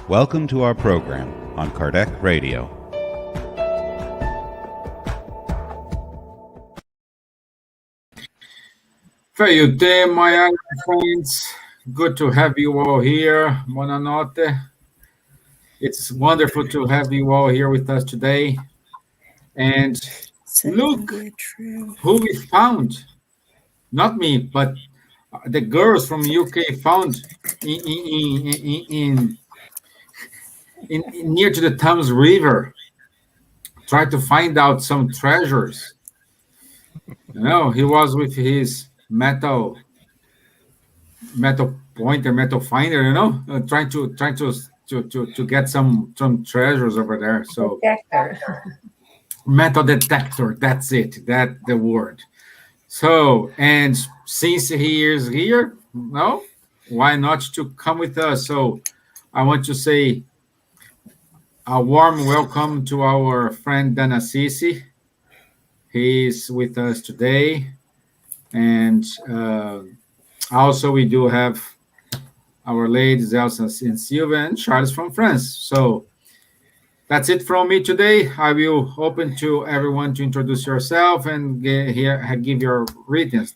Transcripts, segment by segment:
Welcome to our program on Kardec Radio. Feiute, my young friends. Good to have you all here. Buona notte. It's wonderful to have you all here with us today. And look who we found. Not me, but the girls from UK found in near to the Thames River. Tried to find out some treasures. You know, he was with his metal pointer, metal finder, you know, trying to get some treasures over there. So metal detector, that's it, that the word. So, and since he is here, no, why not to come with us? So I want to say a warm welcome to our friend Dan Assisi. He's with us today. And also we do have our ladies, Elsa and Silvia, and Charles from France. So that's it from me today. I will open to everyone to introduce yourself and give your greetings.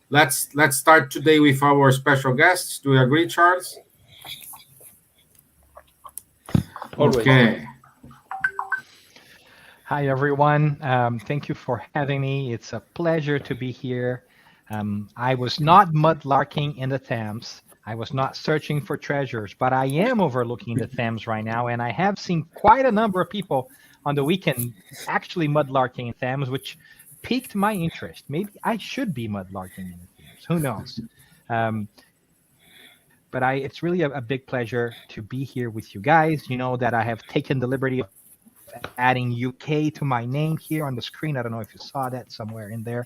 Let's start today with our special guests. Do you agree, Charles? Always. Okay. Hi, everyone. Thank you for having me. It's a pleasure to be here. I was not mudlarking in the Thames. I was not searching for treasures, but I am overlooking the Thames right now, and I have seen quite a number of people on the weekend actually mudlarking in Thames, which piqued my interest. Maybe I should be mudlarking in the Thames. Who knows? But it's really a big pleasure to be here with you guys. You know that I have taken the liberty of adding UK to my name here on the screen. I don't know if you saw that somewhere in there,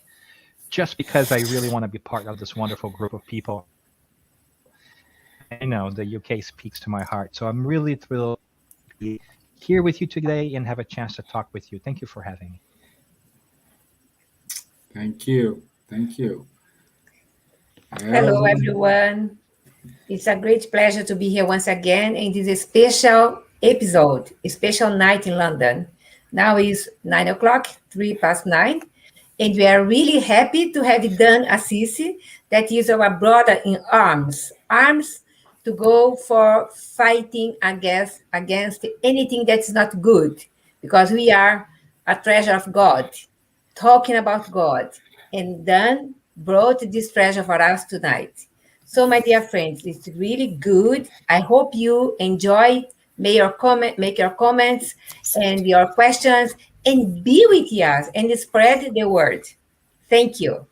just because I really want to be part of this wonderful group of people. I know the UK speaks to my heart, so I'm really thrilled to be here with you today and have a chance to talk with you. Thank you for having me. Thank you. Thank you. Hello, everyone. It's a great pleasure to be here once again in this special episode, a special night in London. Now is 9 o'clock, 9:03, and we are really happy to have Dan Assisi, that is our brother in arms to go for fighting against anything that's not good, because we are a treasure of God, talking about God, and Dan brought this treasure for us tonight. So, my dear friends, it's really good. I hope you enjoy. Make your comments and your questions, and be with us and spread the word. Thank you.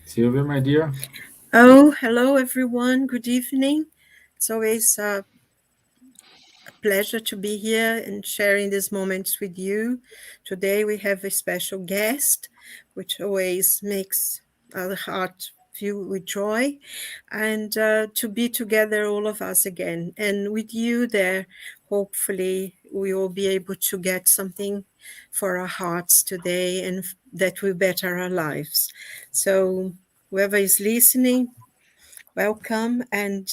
Silvia, my dear. Oh, hello, everyone. Good evening. It's always a pleasure to be here and sharing these moments with you. Today we have a special guest, which always makes our heart filled with joy, and to be together, all of us again. And with you there, hopefully we will be able to get something for our hearts today, and that will better our lives. So whoever is listening, welcome, and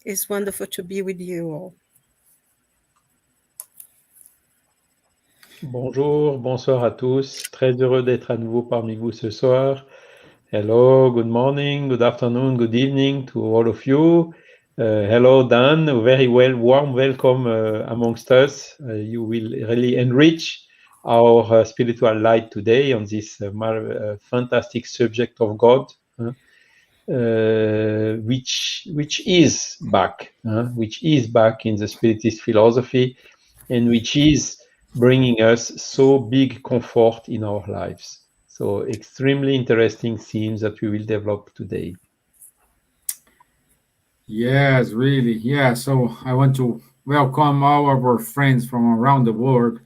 it's wonderful to be with you all. Bonjour, bonsoir à tous. Très heureux d'être à nouveau parmi vous ce soir. Hello, good morning, good afternoon, good evening to all of you. Hello, Dan. Very warm welcome amongst us. You will really enrich our spiritual light today on this fantastic subject of God, which is back in the Spiritist philosophy, and which is bringing us so big comfort in our lives. So extremely interesting themes that we will develop today. Yes, really. Yeah. So I want to welcome all of our friends from around the world.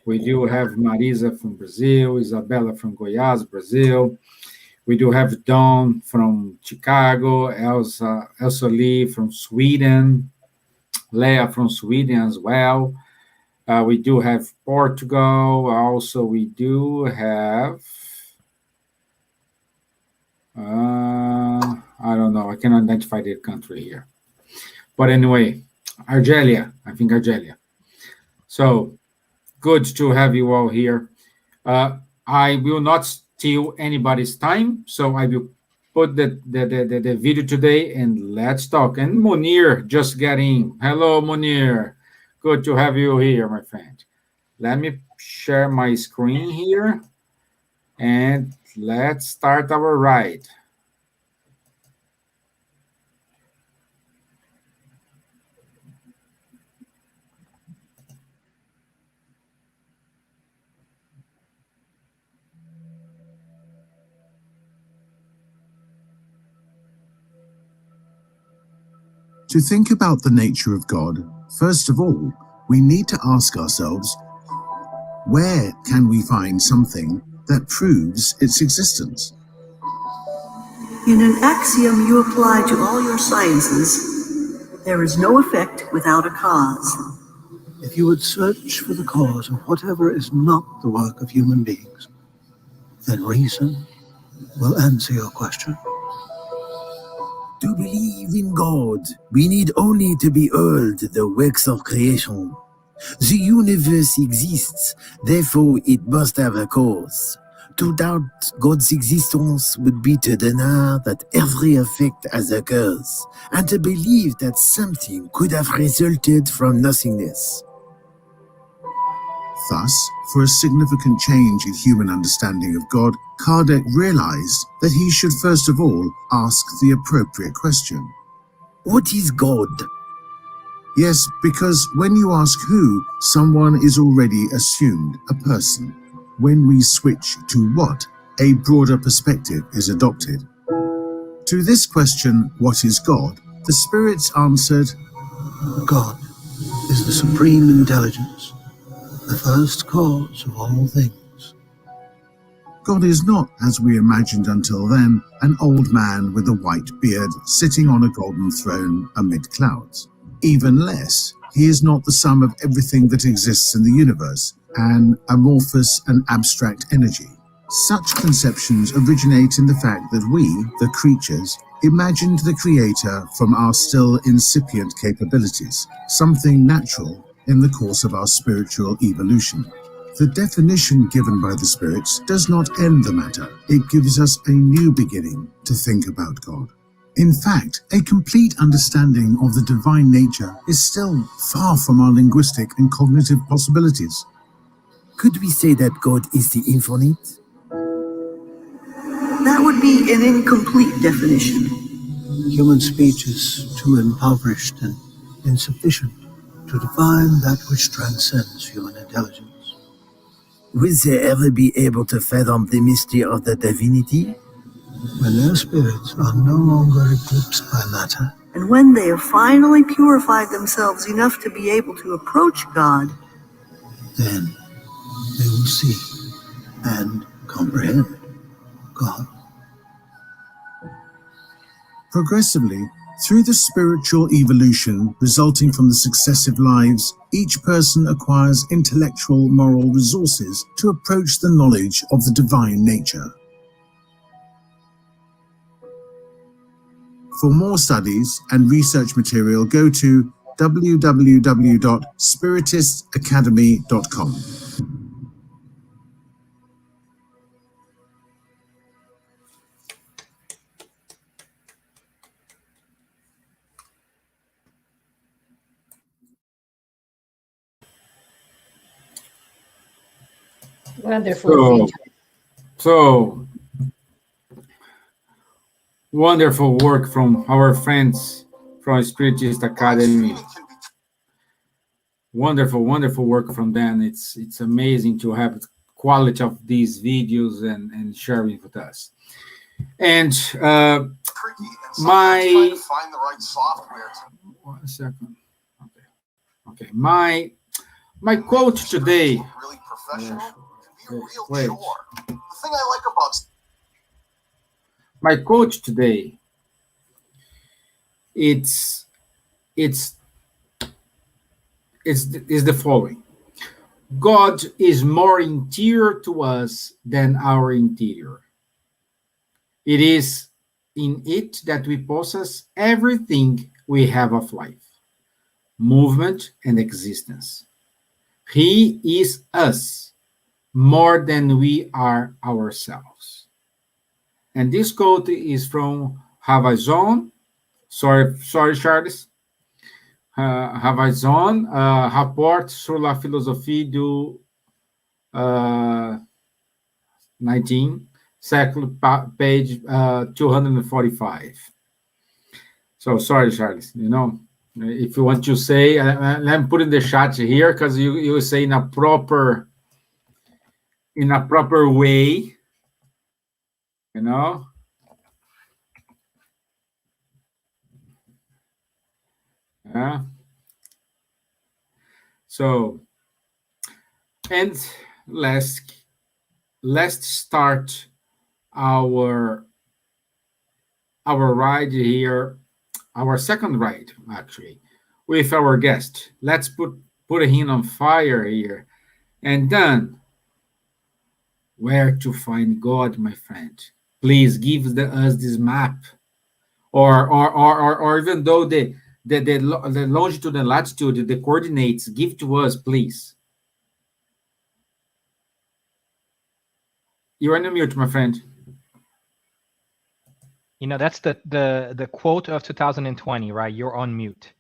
We do have Marisa from Brazil, Isabella from Goiás, Brazil. We do have Dawn from Chicago, Elsa Lee from Sweden, Leah from Sweden as well. We do have Portugal. Also, we do have I don't know. I cannot identify the country here. But anyway, Argelia. I think Argelia. So good to have you all here. I will not steal anybody's time, so I will put the video today and let's talk. And Munir just getting. Hello, Munir. Good to have you here, my friend. Let me share my screen here and let's start our ride. To think about the nature of God, first of all, we need to ask ourselves, where can we find something that proves its existence? In an axiom you apply to all your sciences, there is no effect without a cause. If you would search for the cause of whatever is not the work of human beings, then reason will answer your question. To believe in God, we need only to behold the works of creation. The universe exists, therefore it must have a cause. To doubt God's existence would be to deny that every effect has a cause, and to believe that something could have resulted from nothingness. Thus, for a significant change in human understanding of God, Kardec realized that he should first of all ask the appropriate question. What is God? Yes, because when you ask who, someone is already assumed, a person. When we switch to what, a broader perspective is adopted. To this question, what is God? The spirits answered, God is the supreme intelligence, the first cause of all things. God is not, as we imagined until then, an old man with a white beard sitting on a golden throne amid clouds. Even less, he is not the sum of everything that exists in the universe, an amorphous and abstract energy. Such conceptions originate in the fact that we, the creatures, imagined the Creator from our still incipient capabilities, something natural in the course of our spiritual evolution. The definition given by the spirits does not end the matter. It gives us a new beginning to think about God. In fact, a complete understanding of the divine nature is still far from our linguistic and cognitive possibilities. Could we say that God is the infinite? That would be an incomplete definition. Human speech is too impoverished and insufficient to define that which transcends human intelligence. Will they ever be able to fathom the mystery of the divinity? When their spirits are no longer eclipsed by matter, And when they have finally purified themselves enough to be able to approach God, then they will see and comprehend God. Progressively, through the spiritual evolution resulting from the successive lives, each person acquires intellectual moral resources to approach the knowledge of the divine nature. For more studies and research material, go to www.spiritistacademy.com. Wonderful. So wonderful work from our friends from Spiritist Academy. Wonderful work from them. It's amazing to have the quality of these videos and sharing with us. And my find the right software. 1 second. Okay. My quote today. Really professional. Be a real Wait. chore. The thing I like about My quote today. It's the following: God is more interior to us than our interior. It is in it that we possess everything we have of life, movement, and existence. He is us more than we are ourselves. And this quote is from Ravazon. Sorry, Charles. Ravazon, Rapport sur la philosophie du 19th século, page 245. So sorry, Charles. If you want to say, let me put in the chat here because you say in a proper way. Yeah. So, and let's start our ride here, our second ride actually, with our guest. Let's put him on fire here. And then, where to find God, my friend? Please give us this map, or even though the longitude and latitude, the coordinates, give to us, please. You're on mute, my friend. That's the quote of 2020, right? You're on mute.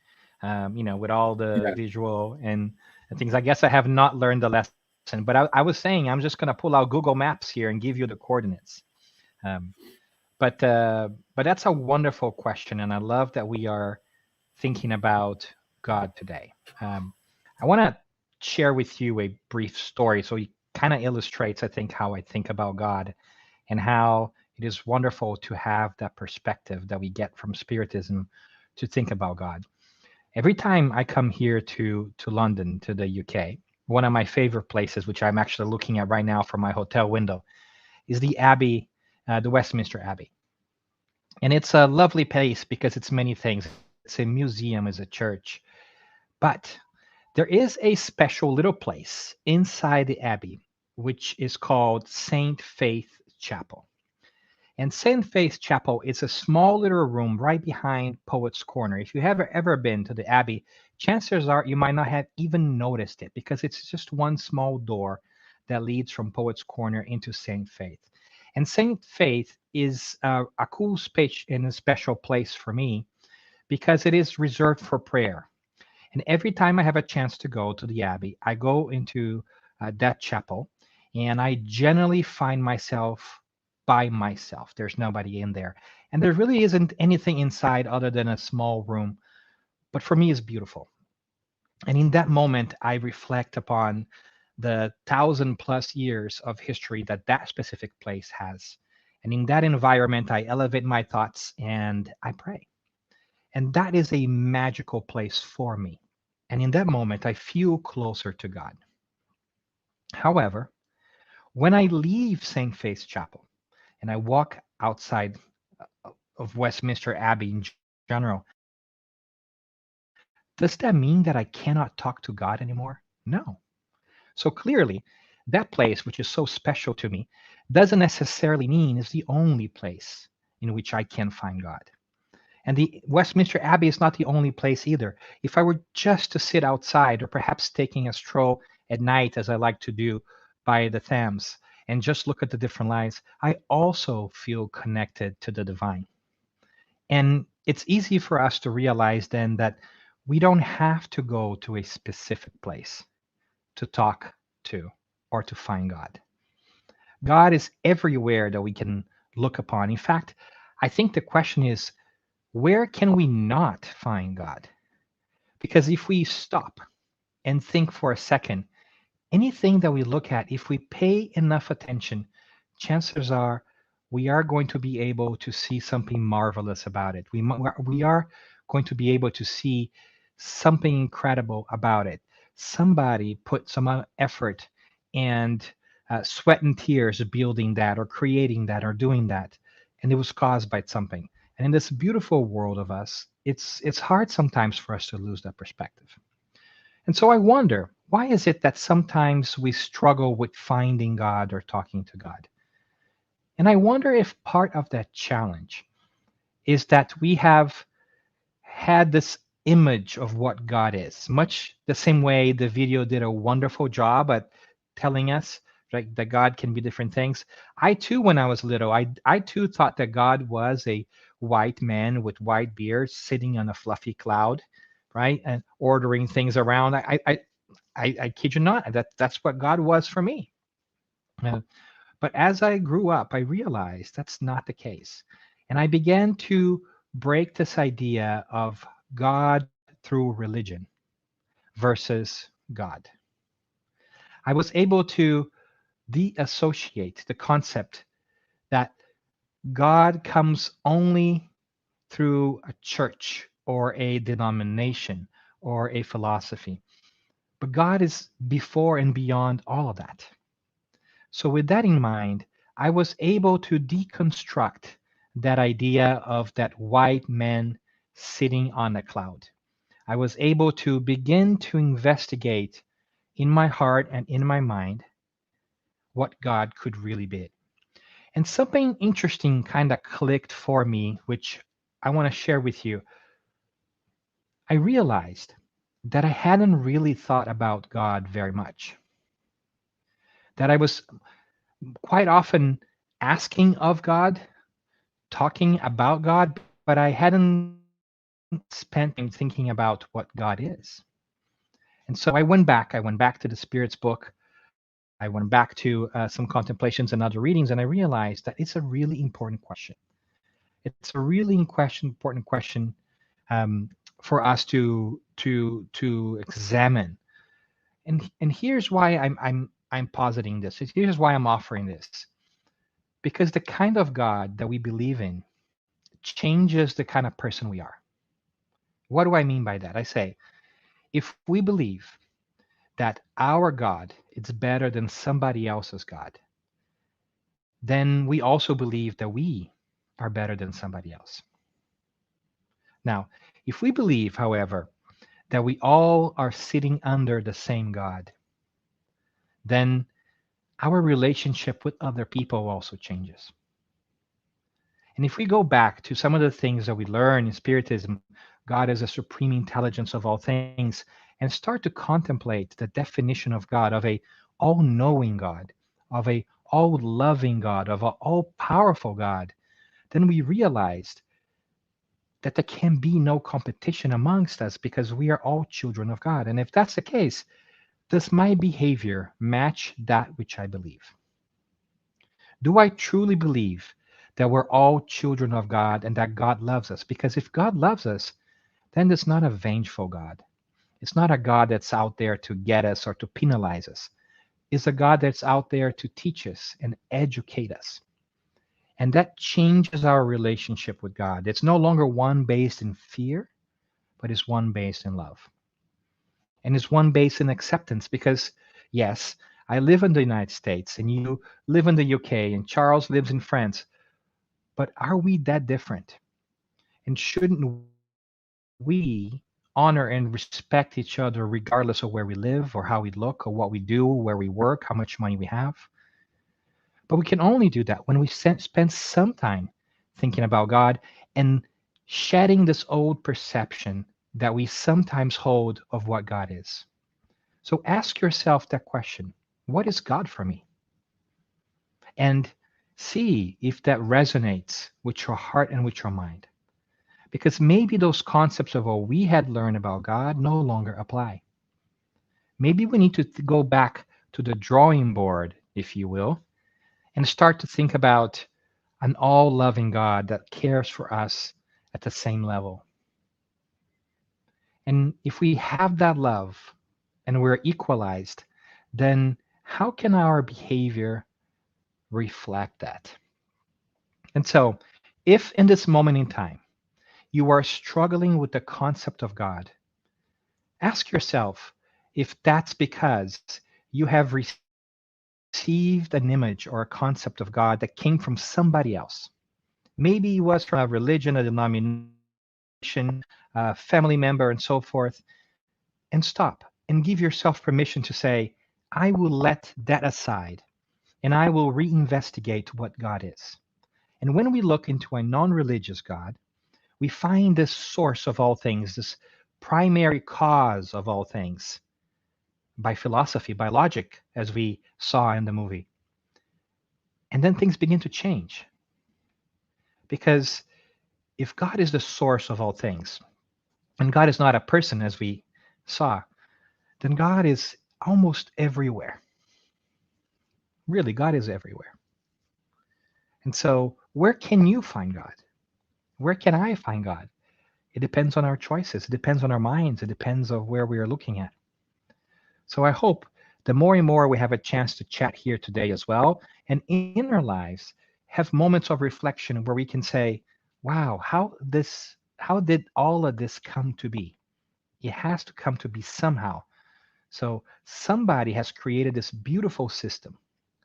With all the visual and things. I guess I have not learned the lesson, but I was saying I'm just going to pull out Google Maps here and give you the coordinates. But that's a wonderful question, and I love that we are thinking about God today. I want to share with you a brief story so it kind of illustrates, I think, how I think about God and how it is wonderful to have that perspective that we get from Spiritism to think about God. Every time I come here to London, to the UK, one of my favorite places, which I'm actually looking at right now from my hotel window, is the Abbey, the Westminster Abbey. And it's a lovely place because it's many things. It's a museum, it's a church. But there is a special little place inside the Abbey, which is called St. Faith Chapel. And St. Faith Chapel is a small little room right behind Poets' Corner. If you have ever been to the Abbey, chances are you might not have even noticed it because it's just one small door that leads from Poets' Corner into St. Faith. And St. Faith is a cool space and a special place for me because it is reserved for prayer. And every time I have a chance to go to the Abbey, I go into that chapel, and I generally find myself by myself. There's nobody in there. And there really isn't anything inside other than a small room. But for me, it's beautiful. And in that moment, I reflect upon the 1,000+ years of history that specific place has. And in that environment, I elevate my thoughts and I pray. And that is a magical place for me. And in that moment, I feel closer to God. However, when I leave St. Faith's Chapel and I walk outside of Westminster Abbey in general, does that mean that I cannot talk to God anymore? No. So clearly, that place, which is so special to me, doesn't necessarily mean it's the only place in which I can find God. And the Westminster Abbey is not the only place either. If I were just to sit outside or perhaps taking a stroll at night, as I like to do by the Thames, and just look at the different lights, I also feel connected to the divine. And it's easy for us to realize then that we don't have to go to a specific place to talk to or to find God. God is everywhere that we can look upon. In fact, I think the question is, where can we not find God? Because if we stop and think for a second, anything that we look at, if we pay enough attention, chances are we are going to be able to see something marvelous about it. We are going to be able to see something incredible about it. Somebody put some effort and sweat and tears building that or creating that or doing that, and it was caused by something. And in this beautiful world of us, it's hard sometimes for us to lose that perspective. And so I wonder, why is it that sometimes we struggle with finding God or talking to God? And I wonder if part of that challenge is that we have had this image of what God is, much the same way the video did a wonderful job at telling us, right, that God can be different things. I too, when I was little, I too thought that God was a white man with white beard sitting on a fluffy cloud, right, and ordering things around. I kid you not, that's what God was for me. But as I grew up, I realized that's not the case. And I began to break this idea of God through religion versus God. I was able to de-associate the concept that God comes only through a church or a denomination or a philosophy. But God is before and beyond all of that. So, with that in mind, I was able to deconstruct that idea of that white man sitting on a cloud. I was able to begin to investigate in my heart and in my mind what God could really be. And something interesting kind of clicked for me, which I want to share with you. I realized that I hadn't really thought about God very much. That I was quite often asking of God, talking about God, but I hadn't spent time thinking about what God is. And so I went back. I went back to the Spirit's book. I went back to some contemplations and other readings, and I realized that it's a really important question. It's a really important question for us to examine. And here's why I'm positing this. Here's why I'm offering this. Because the kind of God that we believe in changes the kind of person we are. What do I mean by that? I say, if we believe that our God is better than somebody else's God, then we also believe that we are better than somebody else. Now, if we believe, however, that we all are sitting under the same God, then our relationship with other people also changes. And if we go back to some of the things that we learn in Spiritism, God is a supreme intelligence of all things, and start to contemplate the definition of God, of a all-knowing God, of a all-loving God, of an all-powerful God, then we realized that there can be no competition amongst us because we are all children of God. And if that's the case, does my behavior match that which I believe? Do I truly believe that we're all children of God and that God loves us? Because if God loves us, then it's not a vengeful God. It's not a God that's out there to get us or to penalize us. It's a God that's out there to teach us and educate us. And that changes our relationship with God. It's no longer one based in fear, but it's one based in love. And it's one based in acceptance because, yes, I live in the United States and you live in the UK and Charles lives in France. But are we that different? And shouldn't we honor and respect each other regardless of where we live or how we look or what we do, where we work, how much money we have? But we can only do that when we spend some time thinking about God and shedding this old perception that we sometimes hold of what God is. So ask yourself that question: what is God for me? And see if that resonates with your heart and with your mind. Because maybe those concepts of what we had learned about God no longer apply. Maybe we need to go back to the drawing board, if you will, and start to think about an all-loving God that cares for us at the same level. And if we have that love and we're equalized, then how can our behavior reflect that? And so, if in this moment in time you are struggling with the concept of God, ask yourself if that's because you have received an image or a concept of God that came from somebody else. Maybe it was from a religion, a denomination, a family member, and so forth. And stop and give yourself permission to say, I will let that aside and I will reinvestigate what God is. And when we look into a non-religious God, we find this source of all things, this primary cause of all things, by philosophy, by logic, as we saw in the movie. And then things begin to change. Because if God is the source of all things, and God is not a person, as we saw, then God is almost everywhere. Really, God is everywhere. And so, where can you find God? Where can I find God? It depends on our choices. It depends on our minds. It depends on where we are looking at. So I hope the more and more we have a chance to chat here today as well, and in our lives, have moments of reflection where we can say, wow, how did all of this come to be? It has to come to be somehow. So somebody has created this beautiful system,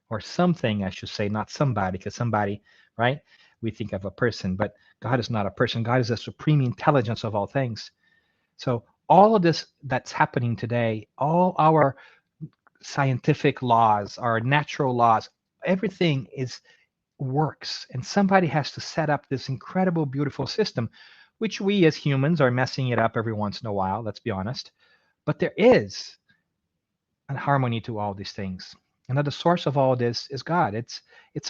or something, I should say, not somebody, because somebody, right? We think of a person, but God is not a person. God is the supreme intelligence of all things. So all of this that's happening today, all our scientific laws, our natural laws, everything works. And somebody has to set up this incredible, beautiful system, which we as humans are messing it up every once in a while, let's be honest. But there is a harmony to all these things. And at the source of all this is God. It's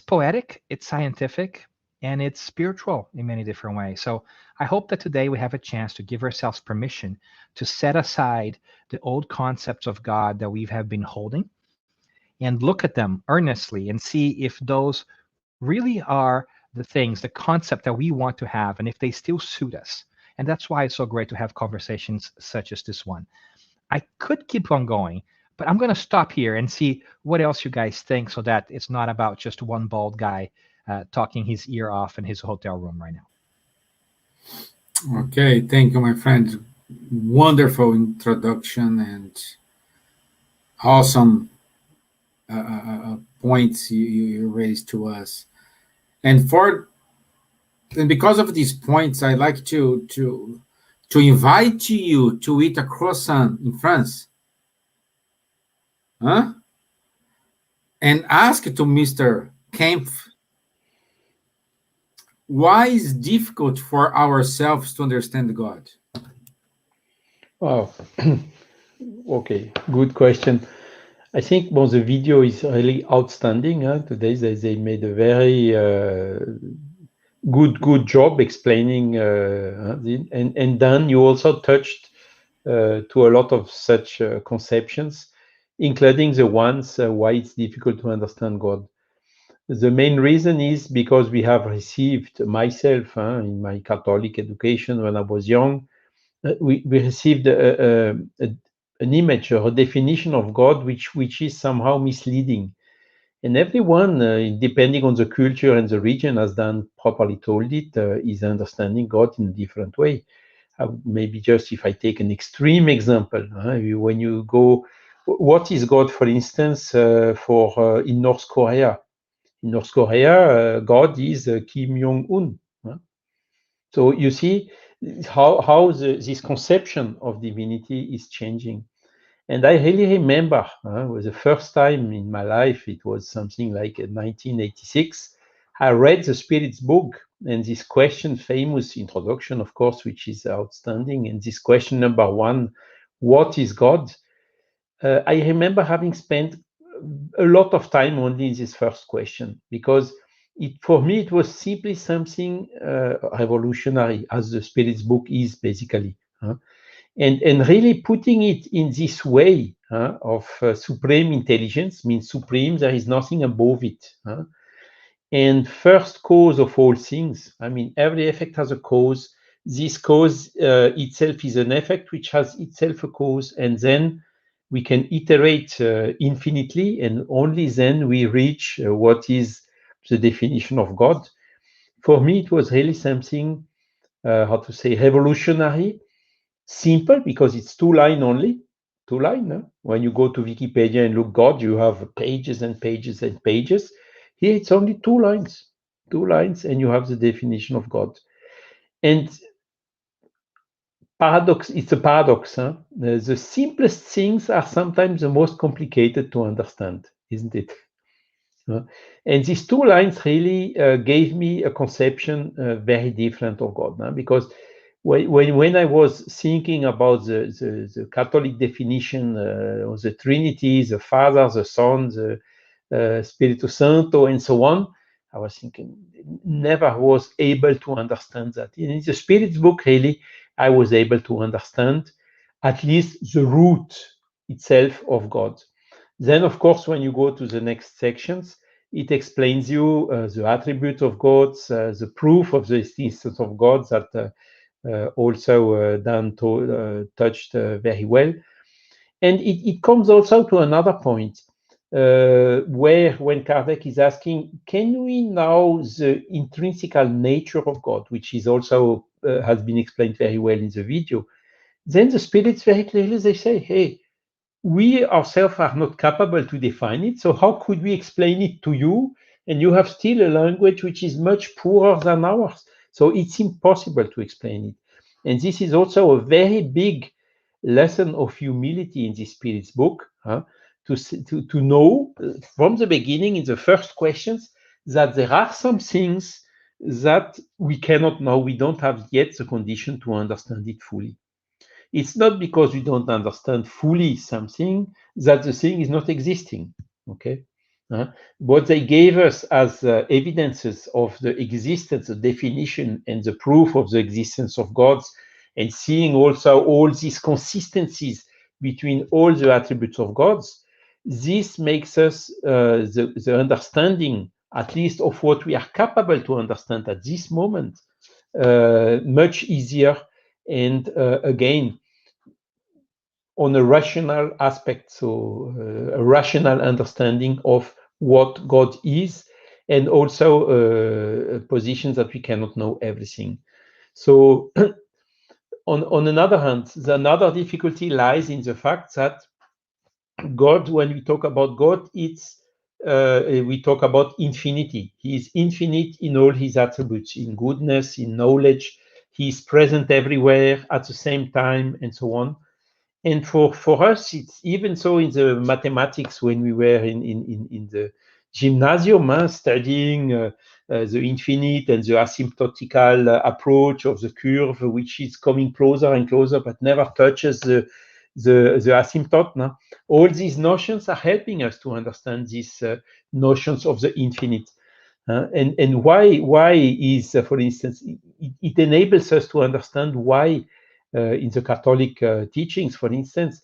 poetic, it's scientific, and it's spiritual in many different ways. So I hope that today we have a chance to give ourselves permission to set aside the old concepts of God that we have been holding and look at them earnestly and see if those really are the things, the concept that we want to have, and if they still suit us. And that's why it's so great to have conversations such as this one. I could keep on going, but I'm going to stop here and see what else you guys think, so that it's not about just one bald guy talking his ear off in his hotel room right now. Okay, thank you, my friend. Wonderful introduction and awesome points you raised to us. And because of these points, I'd like to invite you to eat a croissant in France. Huh? And ask to Mr. Kempf, why is it difficult for ourselves to understand God? Wow. Okay, good question. I think the video is really outstanding. Today they made a very good job explaining, and then you also touched to a lot of such conceptions, including the ones why it's difficult to understand God. The main reason is because we have received, myself, in my Catholic education when I was young, we received an image or a definition of God which is somehow misleading. And everyone, depending on the culture and the region, as Dan properly told it, is understanding God in a different way. Maybe just if I take an extreme example, when you go, what is God, for instance, in North Korea? In North Korea, God is Kim Jong-un. So you see how this conception of divinity is changing. And I really remember, it was the first time in my life, it was something like 1986, I read the Spirit's book, and this question, famous introduction, of course, which is outstanding, and this question number one, what is God? I remember having spent a lot of time only in this first question, because for me, it was simply something revolutionary, as the Spirit's book is basically. And really putting it in this way of supreme intelligence, means supreme, there is nothing above it. And first cause of all things, I mean, every effect has a cause. This cause itself is an effect which has itself a cause, and then we can iterate infinitely, and only then we reach what is the definition of God. For me, it was really something, revolutionary. Simple, because it's 2 lines only. 2 lines. When you go to Wikipedia and look God, you have pages and pages and pages. Here it's only 2 lines. 2 lines, and you have the definition of God. And paradox, it's a paradox. The simplest things are sometimes the most complicated to understand, isn't it? And these two lines really gave me a conception very different of God, because when I was thinking about the Catholic definition of the Trinity, the Father, the Son, the Spiritus Santo, and so on, I was thinking, never was able to understand that. In the Spirit's book, really, I was able to understand at least the root itself of God. Then, of course, when you go to the next sections, it explains you the attributes of God, the proof of the existence of God that also Dan touched very well. And it comes also to another point where when Kardec is asking, can we know the intrinsic nature of God, which is also has been explained very well in the video, then the spirits very clearly, they say, hey, we ourselves are not capable to define it, so how could we explain it to you? And you have still a language which is much poorer than ours. So it's impossible to explain it. And this is also a very big lesson of humility in the Spirit's book, to know from the beginning in the first questions that there are some things that we cannot know. We don't have yet the condition to understand it fully. It's not because we don't understand fully something that the thing is not existing. Okay, what they gave us as evidences of the existence, the definition, and the proof of the existence of gods, and seeing also all these consistencies between all the attributes of gods, this makes us the understanding, at least of what we are capable to understand at this moment, much easier. And again, on a rational aspect, so a rational understanding of what God is, and also a position that we cannot know everything. So on another hand, another difficulty lies in the fact that God, when we talk about God, we talk about infinity. He is infinite in all his attributes, in goodness, in knowledge. He is present everywhere at the same time, and so on. And for us, it's even so in the mathematics when we were in the gymnasium, studying the infinite and the asymptotical approach of the curve, which is coming closer and closer, but never touches the asymptote. No? All these notions are helping us to understand these notions of the infinite. And why is, for instance, it enables us to understand why in the Catholic teachings, for instance,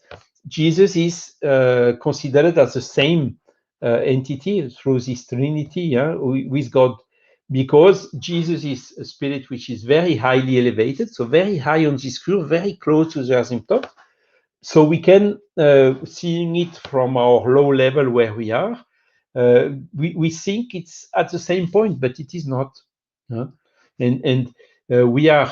Jesus is considered as the same entity through this Trinity with God, because Jesus is a spirit which is very highly elevated, so very high on this curve, very close to the asymptote. So we can, seeing it from our low level where we are, we think it's at the same point, but it is not. And we are.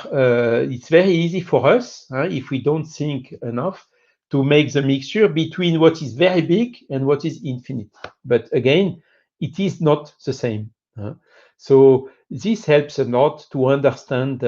It's very easy for us, if we don't think enough, to make the mixture between what is very big and what is infinite. But again, it is not the same. So this helps a lot to understand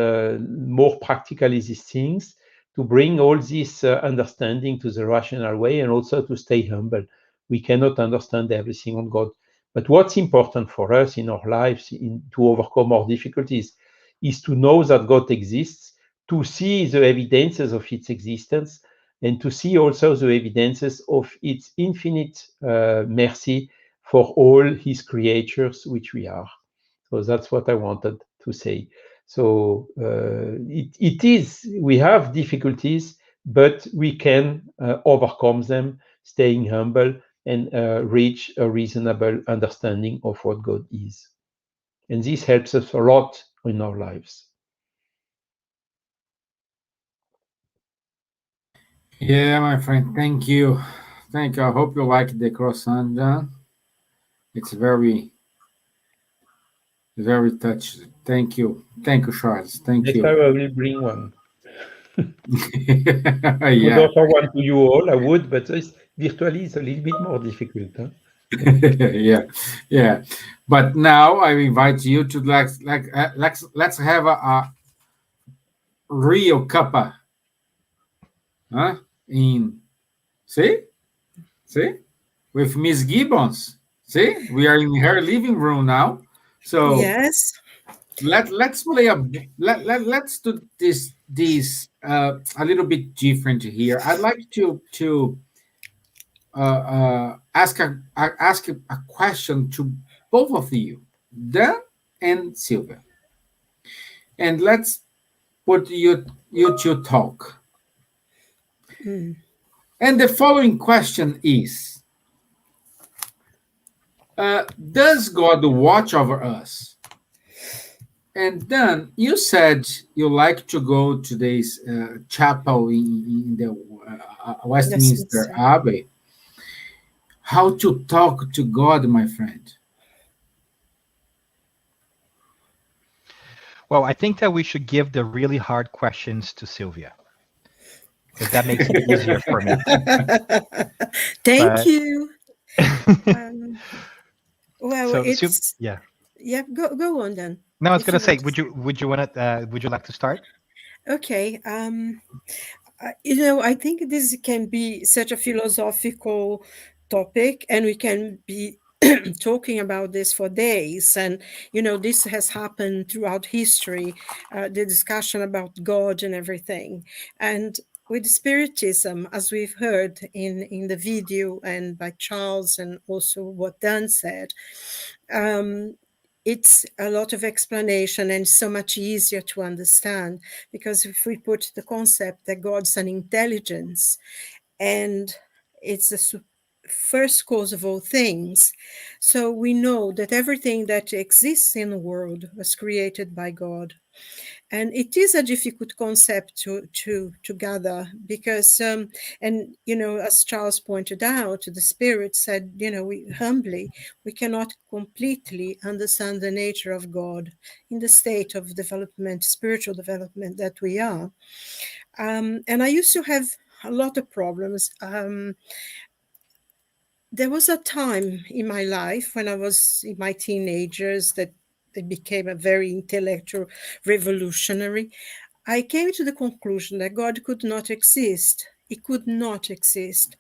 more practically these things, to bring all this understanding to the rational way, and also to stay humble. We cannot understand everything on God. But what's important for us in our lives to overcome our difficulties is to know that God exists, to see the evidences of its existence, and to see also the evidences of its infinite mercy for all his creatures, which we are. So that's what I wanted to say. So it is, we have difficulties, but we can overcome them, staying humble, and reach a reasonable understanding of what God is. And this helps us a lot in our lives. Yeah, my friend, thank you. Thank you. I hope you like the croissant, John. It's very, very touched. Thank you. Thank you, Charles. Thank Next you. time I will bring one. I would Yeah. offer one to you all, I would, but this virtually is a little bit more difficult. Yeah. But now I invite you to let's have a real cuppa. See with Miss Gibbons. See, we are in her living room now. So Yes. let's play let's do this a little bit different here. I'd like to ask a question to both of you, Dan and Silvia, and let's put you to talk. Mm. And the following question is: does God watch over us? And then you said you like to go to this chapel in the Westminster Westminster. Abbey. How to talk to God, my friend? Well, I think that we should give the really hard questions to Silvia, because that makes it easier for me. Thank But you. Well, so, it's yeah. yeah. Go on then. No, I was If gonna you say, want would you like to start? Okay. I think this can be such a philosophical topic, and we can be talking about this for days. And, this has happened throughout history, the discussion about God and everything. And with Spiritism, as we've heard in the video and by Charles, and also what Dan said, it's a lot of explanation and so much easier to understand, because if we put the concept that God's an intelligence and it's the first cause of all things, so we know that everything that exists in the world was created by God. And it is a difficult concept to gather, because as Charles pointed out, the Spirit said, we cannot completely understand the nature of God in the state of development, spiritual development that we are. And I used to have a lot of problems. There was a time in my life when I was in my teenagers that it became a very intellectual revolutionary. I came to the conclusion that God could not exist. He could not exist.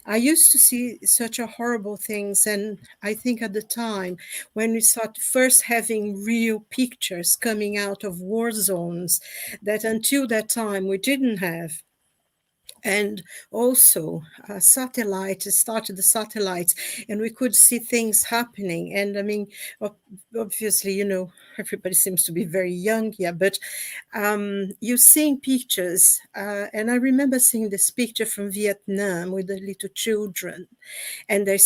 I used to see such a horrible things, and I think at the time when we started first having real pictures coming out of war zones that until that time we didn't have. And also started the satellites, and we could see things happening. And I mean, obviously, everybody seems to be very young here, but you're seeing pictures. And I remember seeing this picture from Vietnam with the little children, and they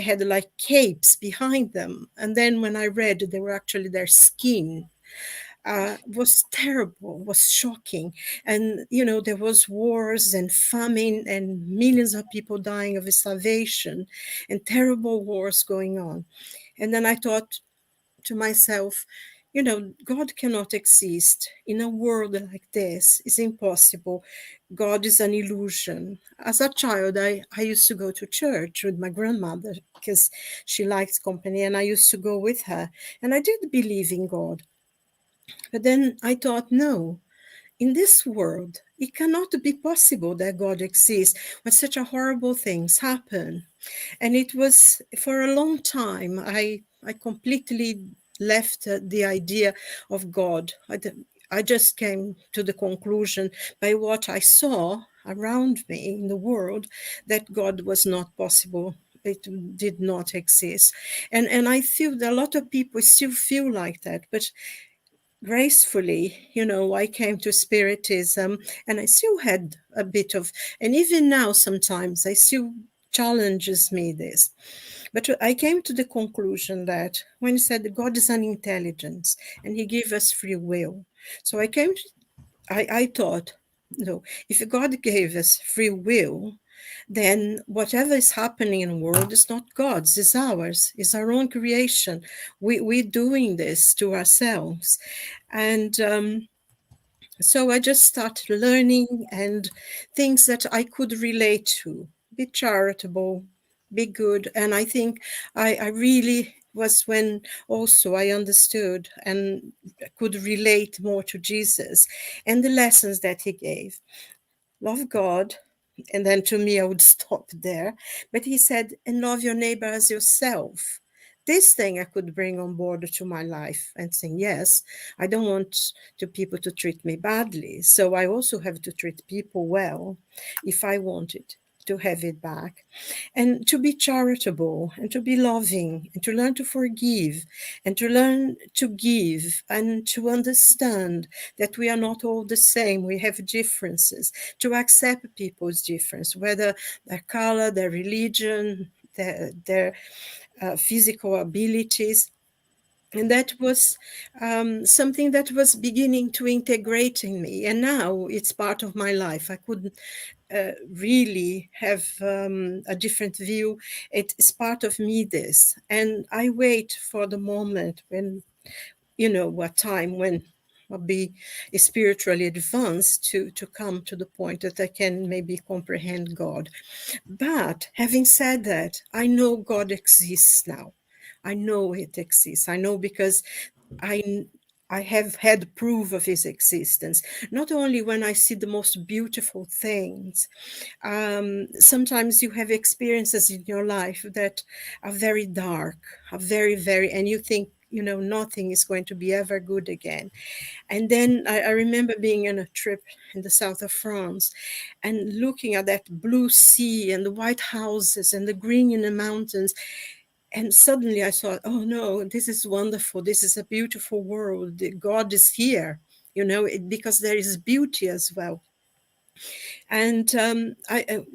had like capes behind them. And then when I read, they were actually their skin. Was terrible, was shocking. And, there was wars and famine and millions of people dying of starvation and terrible wars going on. And then I thought to myself, God cannot exist in a world like this. It's impossible. God is an illusion. As a child, I used to go to church with my grandmother because she likes company, and I used to go with her. And I did believe in God. But then I thought, no, in this world, it cannot be possible that God exists when such a horrible things happen. And it was for a long time, I completely left the idea of God. I just came to the conclusion by what I saw around me in the world that God was not possible. It did not exist. And I feel that a lot of people still feel like that. But gracefully, I came to Spiritism, and I still had a bit of, and even now sometimes I still challenges me this. But I came to the conclusion that when he said God is an intelligence and he gave us free will. So I thought, no, if God gave us free will, then whatever is happening in the world is not God's, it's ours, it's our own creation. We're doing this to ourselves. And so I just started learning and things that I could relate to, be charitable, be good. And I think I really was when also I understood and could relate more to Jesus and the lessons that he gave. Love God, And then to me, I would stop there. But he said, and love your neighbor as yourself. This thing I could bring on board to my life and saying, yes, I don't want the people to treat me badly. So I also have to treat people well if I wanted to have it back, and to be charitable and to be loving and to learn to forgive and to learn to give and to understand that we are not all the same. We have differences, to accept people's difference, whether their color, their religion, their physical abilities. And that was something that was beginning to integrate in me. And now it's part of my life. I couldn't really have a different view. It's part of me, this. And I wait for the moment when, what time when I'll be spiritually advanced to come to the point that I can maybe comprehend God. But having said that, I know God exists now. I know it exists. I know because I have had proof of his existence, not only when I see the most beautiful things. Sometimes you have experiences in your life that are very dark, are very, very, and you think, nothing is going to be ever good again. And then I remember being on a trip in the south of France and looking at that blue sea and the white houses and the green in the mountains. And suddenly I thought, oh no, this is wonderful. This is a beautiful world. God is here, because there is beauty as well. And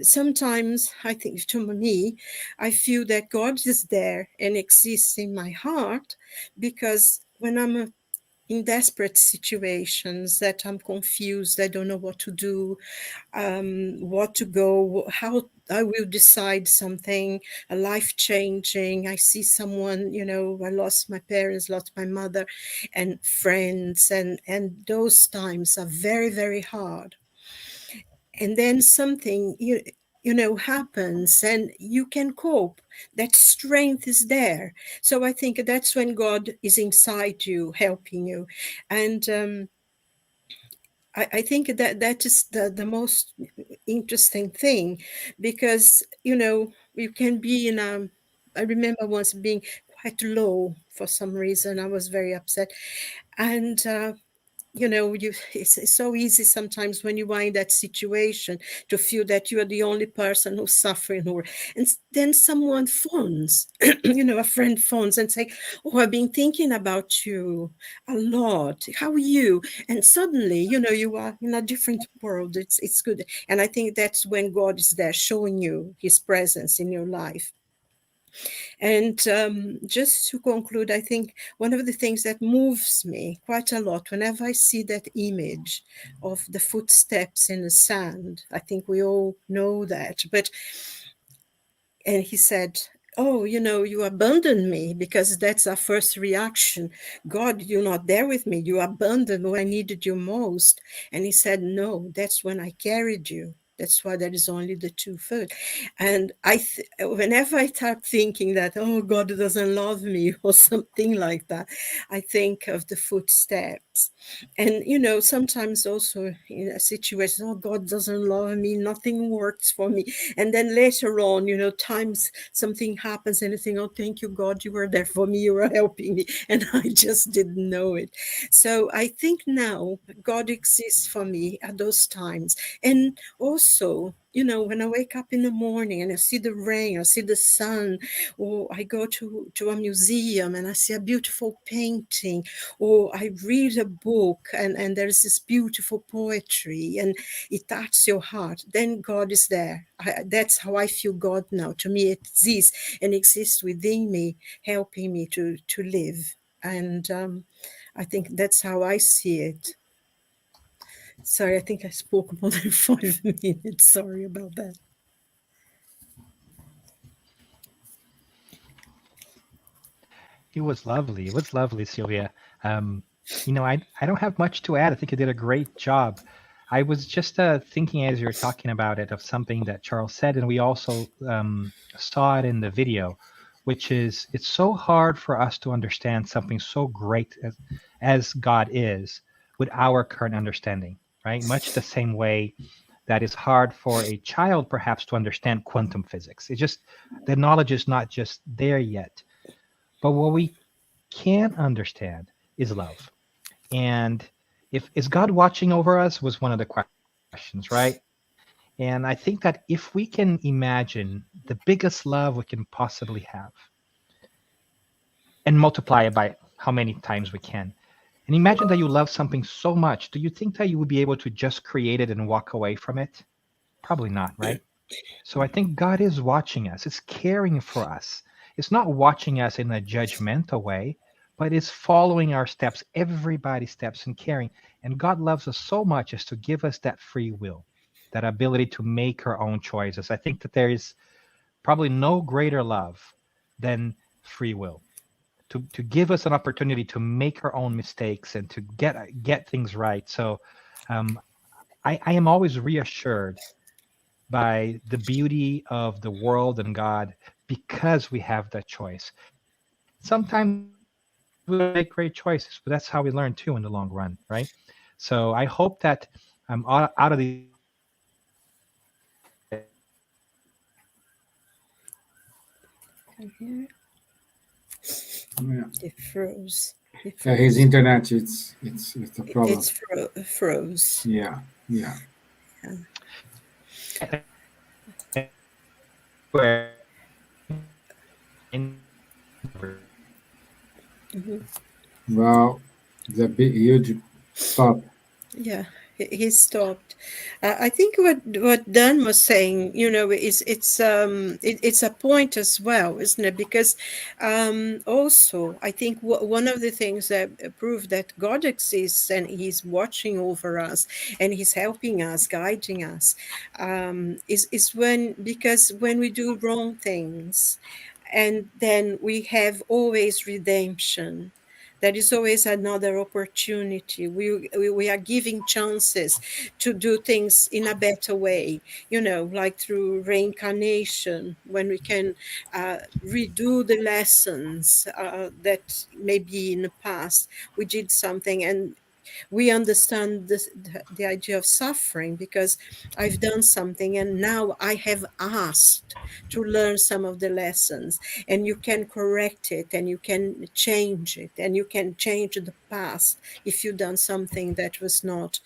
sometimes I think, to me, I feel that God is there and exists in my heart, because when I'm in desperate situations, that I'm confused, I don't know what to do, what to go, how I will decide something, a life-changing. I see someone, I lost my parents, lost my mother and friends, and those times are very, very hard. And then something, happens and you can cope. That strength is there. So I think that's when God is inside you, helping you. And I think that is the most interesting thing, because, you can be I remember once being quite low for some reason. I was very upset. And, it's so easy sometimes when you are in that situation to feel that you are the only person who's suffering, and then someone phones, a friend phones and say, oh, I've been thinking about you a lot. How are you? And suddenly, you are in a different world. It's good. And I think that's when God is there showing you his presence in your life. And just to conclude, I think one of the things that moves me quite a lot whenever I see that image of the footsteps in the sand, I think we all know that, and he said, oh, you abandoned me, because that's our first reaction. God, you're not there with me. You abandoned when I needed you most. And he said, no, that's when I carried you. That's why there is only the 2 foot. And whenever I start thinking that, oh, God doesn't love me or something like that, I think of the footsteps. And, sometimes also in a situation, oh, God doesn't love me, nothing works for me. And then later on, times something happens and you think, oh, thank you, God, you were there for me, you were helping me. And I just didn't know it. So I think now God exists for me at those times. And also, when I wake up in the morning and I see the rain, I see the sun, or I go to a museum and I see a beautiful painting, or I read a book and there's this beautiful poetry and it touches your heart, then God is there. That's how I feel God now. To me, it exists and exists within me, helping me to live. And I think that's how I see it. Sorry, I think I spoke more than 5 minutes. Sorry about that. It was lovely. It was lovely, Silvia. I don't have much to add. I think you did a great job. I was just thinking as you're talking about it of something that Charles said, and we also saw it in the video, which is it's so hard for us to understand something so great as God is with our current understanding, right? Much the same way that is hard for a child perhaps to understand quantum physics. It's just the knowledge is not just there yet. But what we can understand is love. And is God watching over us was one of the questions, right? And I think that if we can imagine the biggest love we can possibly have and multiply it by how many times we can, and imagine that you love something so much, do you think that you would be able to just create it and walk away from it? Probably not, right? So I think God is watching us. It's caring for us. It's not watching us in a judgmental way, but it's following our steps, everybody's steps, and caring. And God loves us so much as to give us that free will, that ability to make our own choices. I think that there is probably no greater love than free will, to give us an opportunity to make our own mistakes and to get things right. So I am always reassured by the beauty of the world and God because we have that choice. Sometimes we make great choices, but that's how we learn too in the long run, right? So I hope that out of the It froze. His internet, it's a problem. It's froze. Yeah. Well, the big huge stop. Yeah, he stopped. I think what Dan was saying, is it's a point as well, isn't it? Because also I think one of the things that prove that God exists and He's watching over us and He's helping us, guiding us, is because when we do wrong things, and then we have always redemption. There is always another opportunity. We are giving chances to do things in a better way, like through reincarnation, when we can redo the lessons that maybe in the past we did something, and we understand the idea of suffering because I've done something and now I have asked to learn some of the lessons, and you can correct it and you can change it and you can change the past if you've done something that was not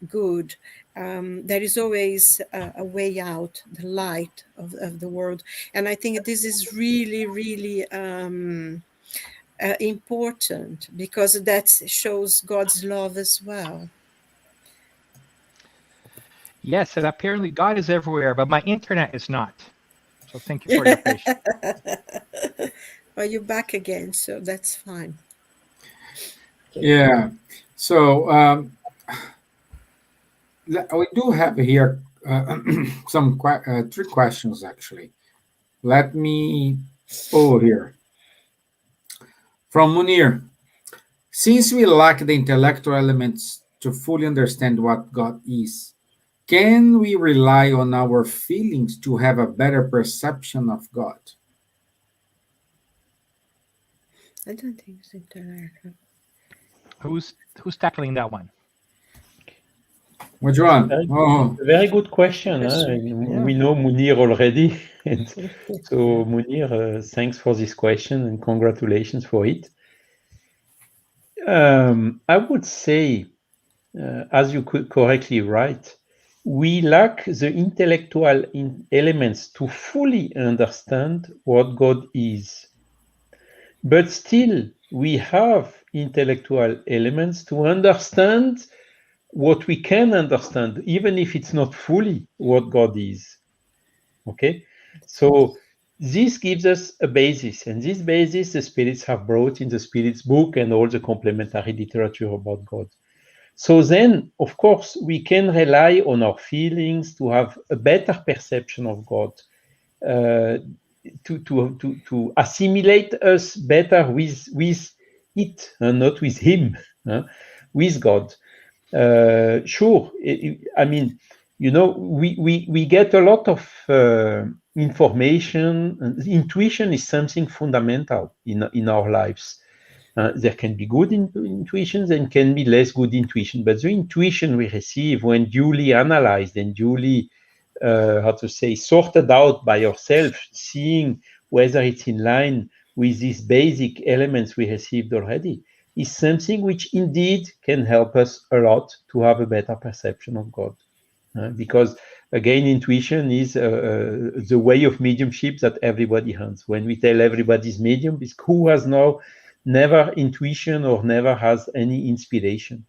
good. There is always a way out, the light of the world. And I think this is really, really important because that shows God's love as well. Yes, and apparently God is everywhere, but my internet is not. So thank you for your patience. Well, you're back again, so that's fine. Yeah. So we do have here some three questions actually. Let me here. From Munir. Since we lack the intellectual elements to fully understand what God is, can we rely on our feelings to have a better perception of God? I don't think it's intellectual. Who's tackling that one? Which one? Very good question. We know Munir already. And so Munir, thanks for this question and congratulations for it. I would say, as you could correctly write, we lack the intellectual elements to fully understand what God is. But still, we have intellectual elements to understand what we can understand, even if it's not fully what God is. Okay? So this gives us a basis, and this basis the spirits have brought in the spirits book and all the complementary literature about God. So then, of course, we can rely on our feelings to have a better perception of God, to assimilate us better with it, and not with Him, with God. Sure, I mean, we get a lot of information. Intuition is something fundamental in our lives. There can be good intuitions and can be less good intuition, but the intuition we receive when duly analyzed and duly, sorted out by yourself, seeing whether it's in line with these basic elements we received already, is something which indeed can help us a lot to have a better perception of God. Because again, intuition is the way of mediumship that everybody has. When we tell everybody's medium, is who has never intuition or never has any inspiration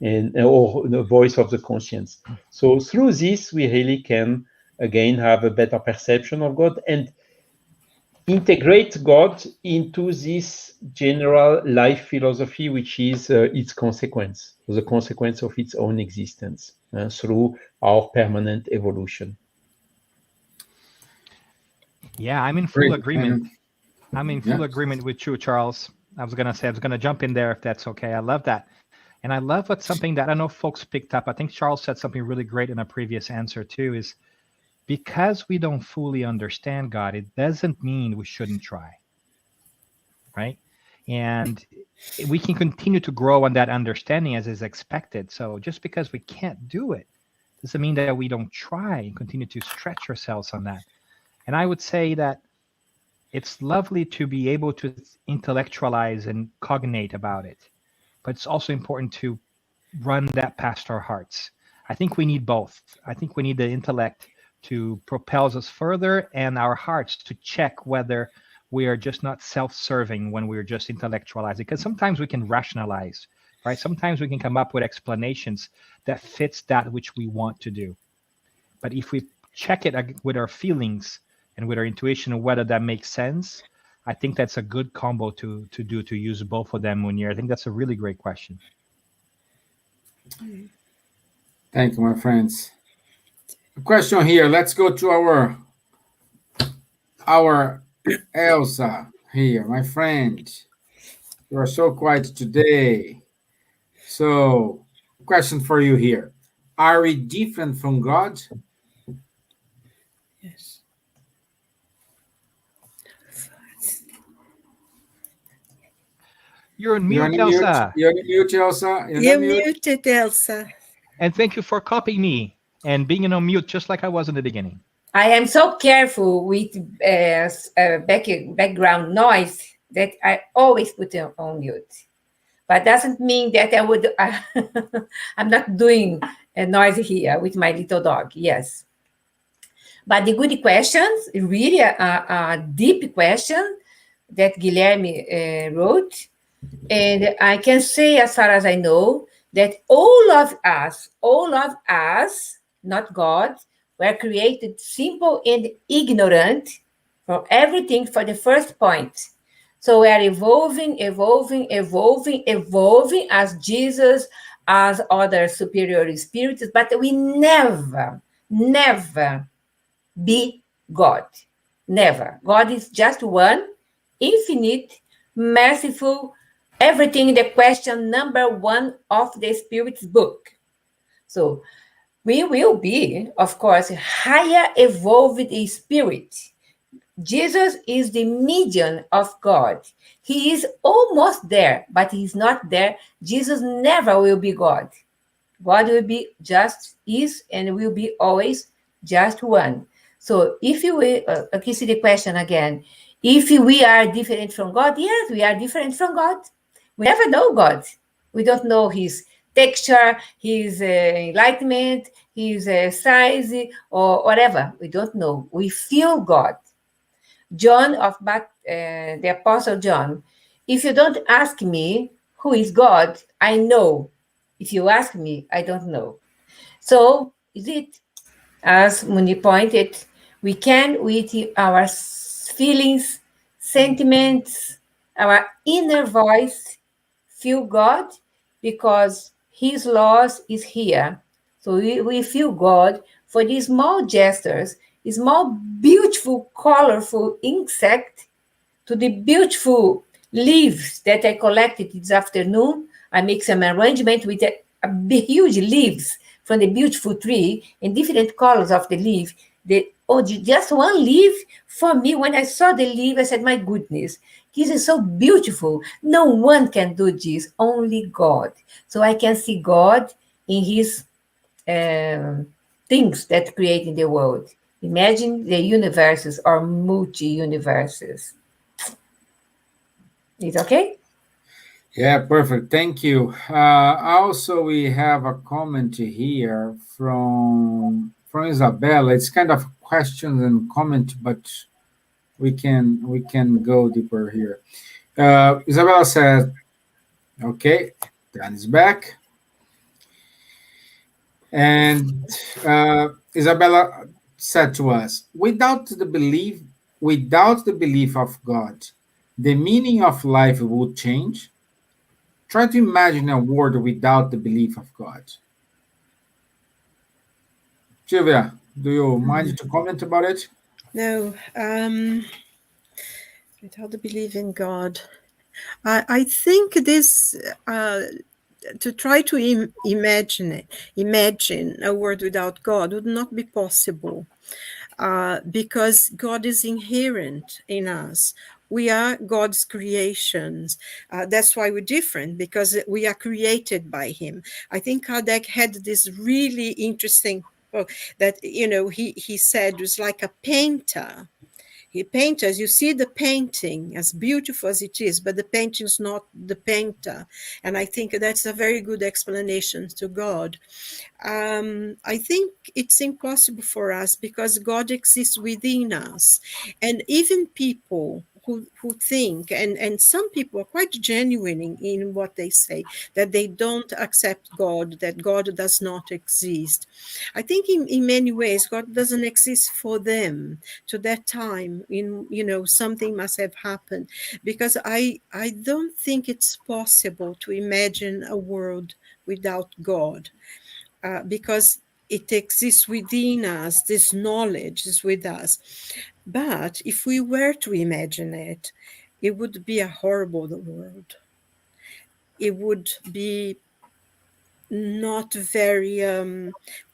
or the voice of the conscience. So through this, we really can again have a better perception of God and integrate God into this general life philosophy, which is its consequence, the consequence of its own existence through our permanent evolution. Yeah, I'm in full agreement. I'm in full agreement with you, Charles. I was going to jump in there if that's okay. I love that. And I love what's something that I know folks picked up. I think Charles said something really great in a previous answer too, is because we don't fully understand God, it doesn't mean we shouldn't try, right? And we can continue to grow on that understanding as is expected. So just because we can't do it doesn't mean that we don't try and continue to stretch ourselves on that. And I would say that it's lovely to be able to intellectualize and cognate about it, but it's also important to run that past our hearts. I think we need both. I think we need the intellect to propel us further and our hearts to check whether we are just not self-serving when we're just intellectualizing, because sometimes we can rationalize, right? Sometimes we can come up with explanations that fits that which we want to do. But if we check it with our feelings and with our intuition and whether that makes sense, I think that's a good combo to use both of them when I think that's a really great question. Thank you, my friends. A question here. Let's go to our Elsa here, my friend. You are so quiet today. So, question for you here. Are we different from God? Yes. You're on mute, Elsa. You're on mute, Elsa. You're muted, Elsa. And thank you for copying me and being on mute just like I was in the beginning. I am so careful with background noise that I always put it on mute. But doesn't mean that I would. I'm not doing a noise here with my little dog. Yes. But the good questions, really a deep question that Guilherme wrote. And I can say, as far as I know, that all of us, not God, were created simple and ignorant from everything for the first point. So we are evolving as Jesus, as other superior spirits, but we never be God. Never. God is just one, infinite, merciful, everything in the question number 1 of the Spirit's book. So we will be, of course, higher evolved spirit. Jesus is the medium of God. He is almost there, but he's not there. Jesus never will be God. God will be just, is, and will be always just one. So if you will, okay, see the question again. If we are different from God, yes, we are different from God. We never know God. We don't know his texture, his enlightenment, his size, or whatever. We don't know. We feel God. The Apostle John, if you don't ask me who is God, I know. If you ask me, I don't know. So is it, as Muni pointed, we can, with our feelings, sentiments, our inner voice, feel God, because his laws is here. So we feel God for these small gestures, small, beautiful, colorful insect, to the beautiful leaves that I collected this afternoon. I make some arrangement with a huge leaves from the beautiful tree in different colors of the leaf. Just one leaf for me. When I saw the leaf, I said, my goodness, This is so beautiful. No one can do this, only God. So I can see God in his things that create in the world. Imagine the universes or multi-universes. Is okay? Yeah, perfect. Thank you. Also, we have a comment here from Isabella. It's kind of question and comment, but we can go deeper here. Isabella says, "Okay, Dan is back," and Isabella said to us, without the belief of God, the meaning of life would change. Try to imagine a world without the belief of God." Silvia, do you mind to comment about it? No, without the belief in God. I think this, to try to imagine a world without God would not be possible, because God is inherent in us. We are God's creations. That's why we're different, because we are created by him. I think Kardec had this really interesting quote that, he said it was like a painter. He paints, as you see the painting, as beautiful as it is, but the painting is not the painter. And I think that's a very good explanation to God. I think it's impossible for us because God exists within us. And even people who think, and some people are quite genuine in what they say, that they don't accept God, that God does not exist. I think in many ways, God doesn't exist for them. To that time, something must have happened, because I don't think it's possible to imagine a world without God. Because it exists within us, this knowledge is with us. But if we were to imagine it, it would be a horrible world. It would be not very,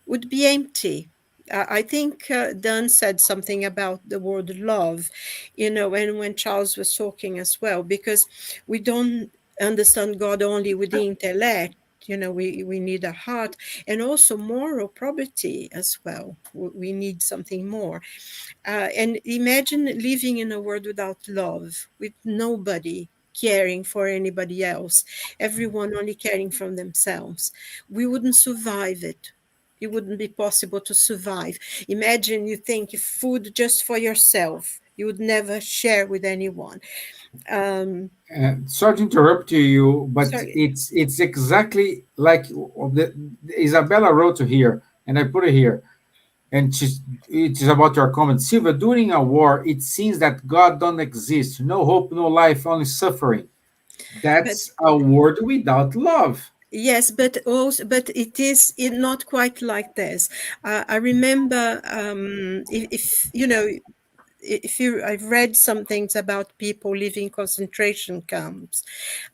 would be empty. I think Dan said something about the word love, and when Charles was talking as well, because we don't understand God only with the intellect. We need a heart, and also moral probity as well. We need something more. And imagine living in a world without love, with nobody caring for anybody else, everyone only caring for themselves. We wouldn't survive it. It wouldn't be possible to survive. Imagine you think food just for yourself. You would never share with anyone. Sorry to interrupt you, but Sorry. it's exactly like Isabella wrote to here, and I put it here, and it is about your comment. Silvia, during a war, it seems that God don't exist. No hope, no life, only suffering. That's a world without love. Yes, but it is not quite like this. I remember, I've read some things about people living in concentration camps,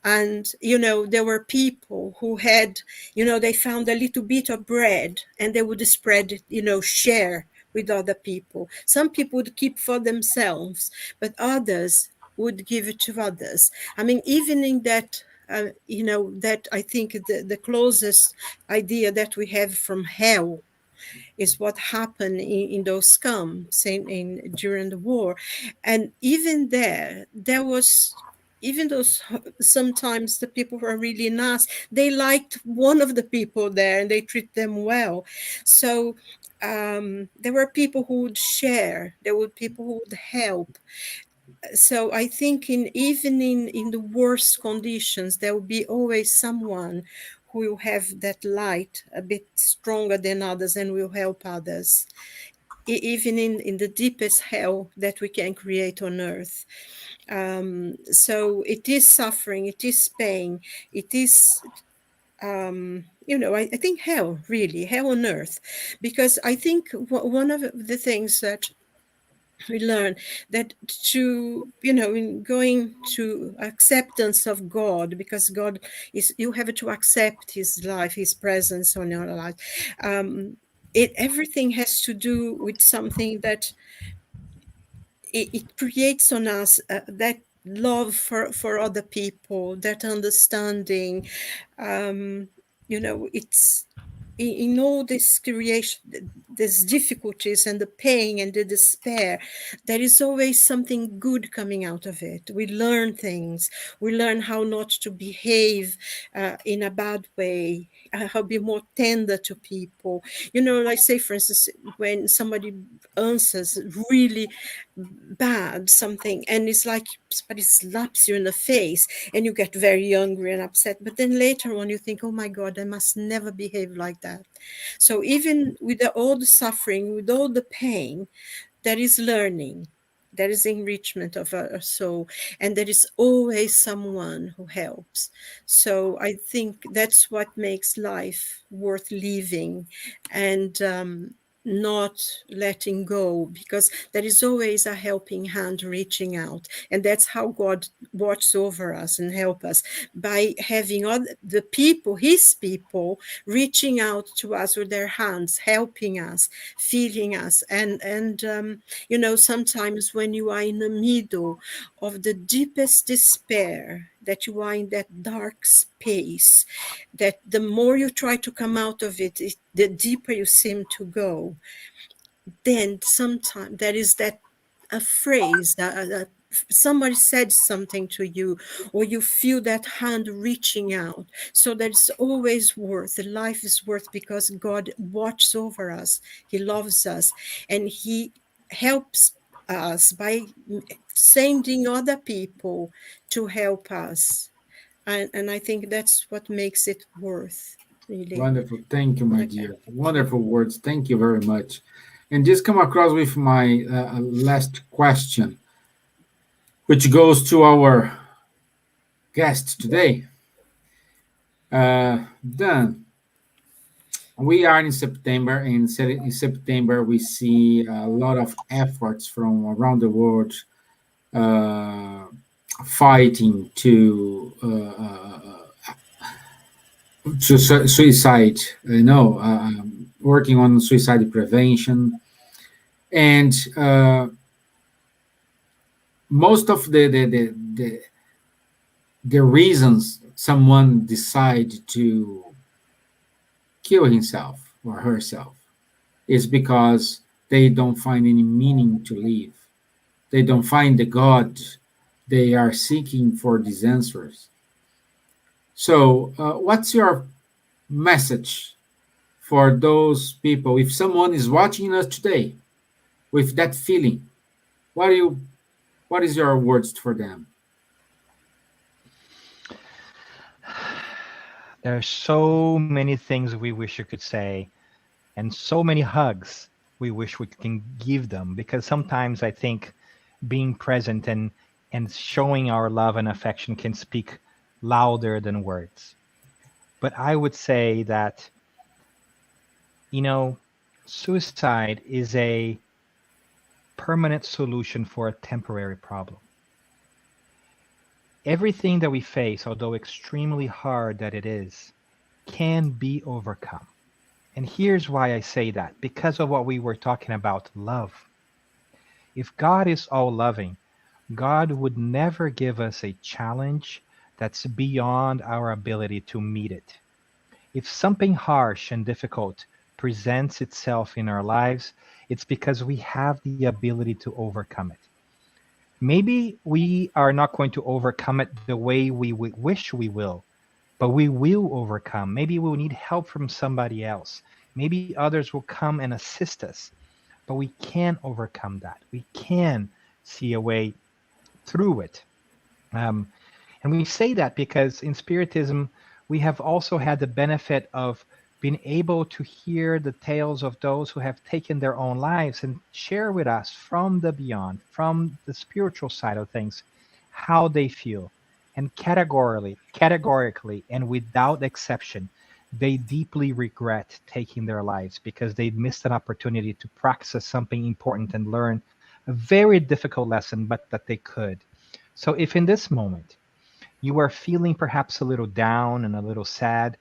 and there were people who had, they found a little bit of bread and they would spread it, share with other people. Some people would keep for themselves, but others would give it to others. I mean, even in that, that I think the closest idea that we have from hell is what happened in those camps during the war. And even there was, even though sometimes the people were really nice, they liked one of the people there and they treat them well. So there were people who would share, there were people who would help. So I think even in the worst conditions, there will be always someone who will have that light a bit stronger than others and will help others, even in the deepest hell that we can create on earth. So it is suffering, it is pain, it is, I think hell, really, hell on earth. Because I think one of the things that we learn, that in going to acceptance of God, because God is, you have to accept his life, his presence on your life. Everything has to do with something that it creates on us, that love for other people, that understanding. It's in all this creation, these difficulties and the pain and the despair, there is always something good coming out of it. We learn things. We learn how not to behave in a bad way, how to be more tender to people. Like say, for instance, when somebody answers really bad something, and it's like somebody slaps you in the face, and you get very angry and upset. But then later on, you think, oh my God, I must never behave like that. So even with all the suffering, with all the pain, there is learning, there is enrichment of our soul, and there is always someone who helps. So I think that's what makes life worth living, and not letting go, because there is always a helping hand reaching out, and that's how God watches over us and help us, by having the people, his people, reaching out to us with their hands, helping us, feeding us. And sometimes when you are in the middle of the deepest despair, that you are in that dark space, that the more you try to come out of it, the deeper you seem to go. Then sometimes there is a phrase that somebody said something to you, or you feel that hand reaching out. So that's always worth. Life is worth because God watches over us. He loves us, and he helps us by sending other people to help us. And I think that's what makes it worth, really. Wonderful. Thank you, my dear. Wonderful words. Thank you very much. And just come across with my last question, which goes to our guest today. Dan, we are in September, and in September we see a lot of efforts from around the world fighting to suicide, working on suicide prevention, and most of the reasons someone decide to kill himself or herself is because they don't find any meaning to live. They don't find the God they are seeking for these answers. So, what's your message for those people? If someone is watching us today with that feeling, what is your words for them? There are so many things we wish we could say, and so many hugs we wish we can give them, because sometimes I think being present and showing our love and affection can speak louder than words. But I would say that, suicide is a permanent solution for a temporary problem. Everything that we face, although extremely hard that it is, can be overcome. And here's why I say that, because of what we were talking about, love. If God is all loving, God would never give us a challenge that's beyond our ability to meet it. If something harsh and difficult presents itself in our lives, it's because we have the ability to overcome it. Maybe we are not going to overcome it the way we wish we will, but we will overcome. Maybe we'll need help from somebody else. Maybe others will come and assist us, but we can overcome that. We can see a way through it. And we say that because in Spiritism, we have also had the benefit of being able to hear the tales of those who have taken their own lives and share with us from the beyond, from the spiritual side of things, how they feel. And categorically, and without exception, they deeply regret taking their lives because they missed an opportunity to practice something important and learn a very difficult lesson, but that they could. So if in this moment you are feeling perhaps a little down and a little sad,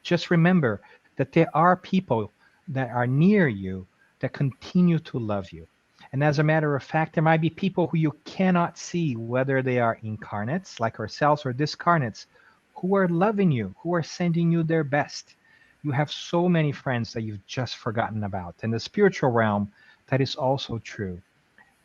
just remember that there are people that are near you that continue to love you. And as a matter of fact, there might be people who you cannot see, whether they are incarnates like ourselves or discarnates, who are loving you, who are sending you their best. You have so many friends that you've just forgotten about. In the spiritual realm, that is also true.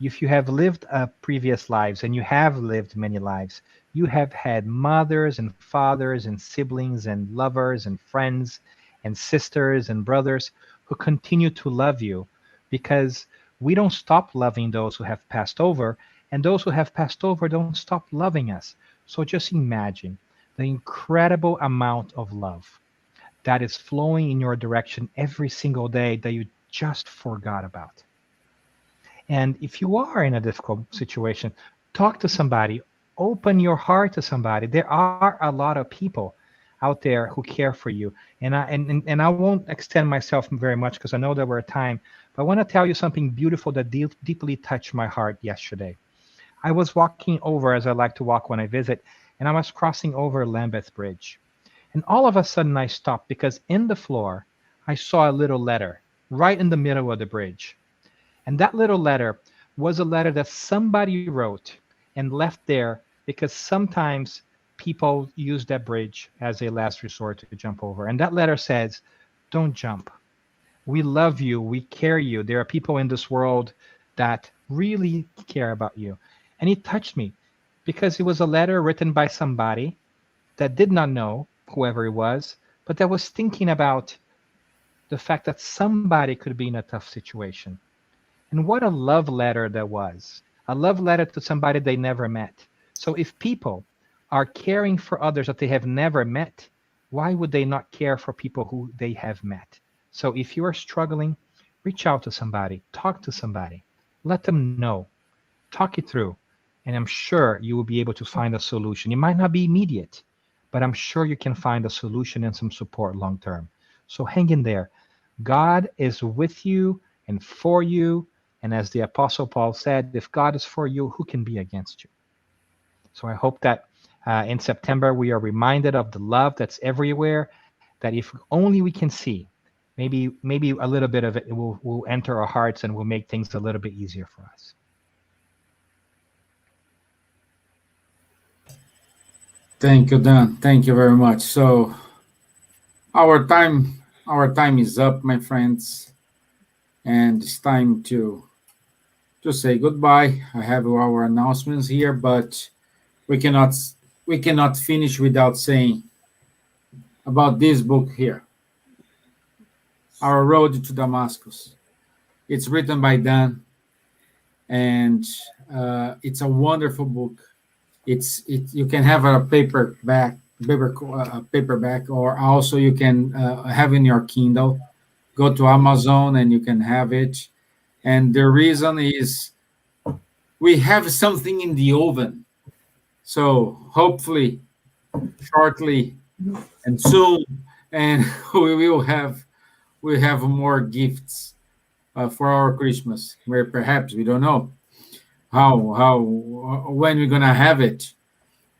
If you have lived previous lives, and you have lived many lives, you have had mothers and fathers and siblings and lovers and friends and sisters and brothers who continue to love you, because we don't stop loving those who have passed over, and those who have passed over don't stop loving us. So just imagine the incredible amount of love that is flowing in your direction every single day that you just forgot about. And if you are in a difficult situation, talk to somebody, open your heart to somebody. There are a lot of people out there who care for you. And I won't extend myself very much because I know that we're at time, but I want to tell you something beautiful that deeply touched my heart yesterday. I was walking over, as I like to walk when I visit, and I was crossing over Lambeth Bridge. And all of a sudden I stopped because in the floor, I saw a little letter right in the middle of the bridge. And that little letter was a letter that somebody wrote and left there because sometimes people use that bridge as a last resort to jump over. And that letter says, don't jump. We love you. We care you. There are people in this world that really care about you. And it touched me because it was a letter written by somebody that did not know whoever it was, but that was thinking about the fact that somebody could be in a tough situation. And what a love letter that was. A love letter to somebody they never met. So if people are caring for others that they have never met, why would they not care for people who they have met? So if you are struggling, reach out to somebody, talk to somebody, let them know, talk it through, and I'm sure you will be able to find a solution. It might not be immediate, but I'm sure you can find a solution and some support long term. So hang in there. God is with you and for you. And as the Apostle Paul said, if God is for you, who can be against you? So I hope that in September we are reminded of the love that's everywhere, that if only we can see, maybe a little bit of it will enter our hearts and will make things a little bit easier for us. Thank you, Dan. Thank you very much. So our time is up, my friends, and it's time to say goodbye. I have our announcements here, but we cannot finish without saying about this book here, Our Road to Damascus. It's written by Dan, and it's a wonderful book. You can have a paperback, or also you can have in your Kindle. Go to Amazon and you can have it. And the reason is we have something in the oven. So hopefully, shortly and soon, and we have more gifts for our Christmas. Where perhaps we don't know how when we're gonna have it,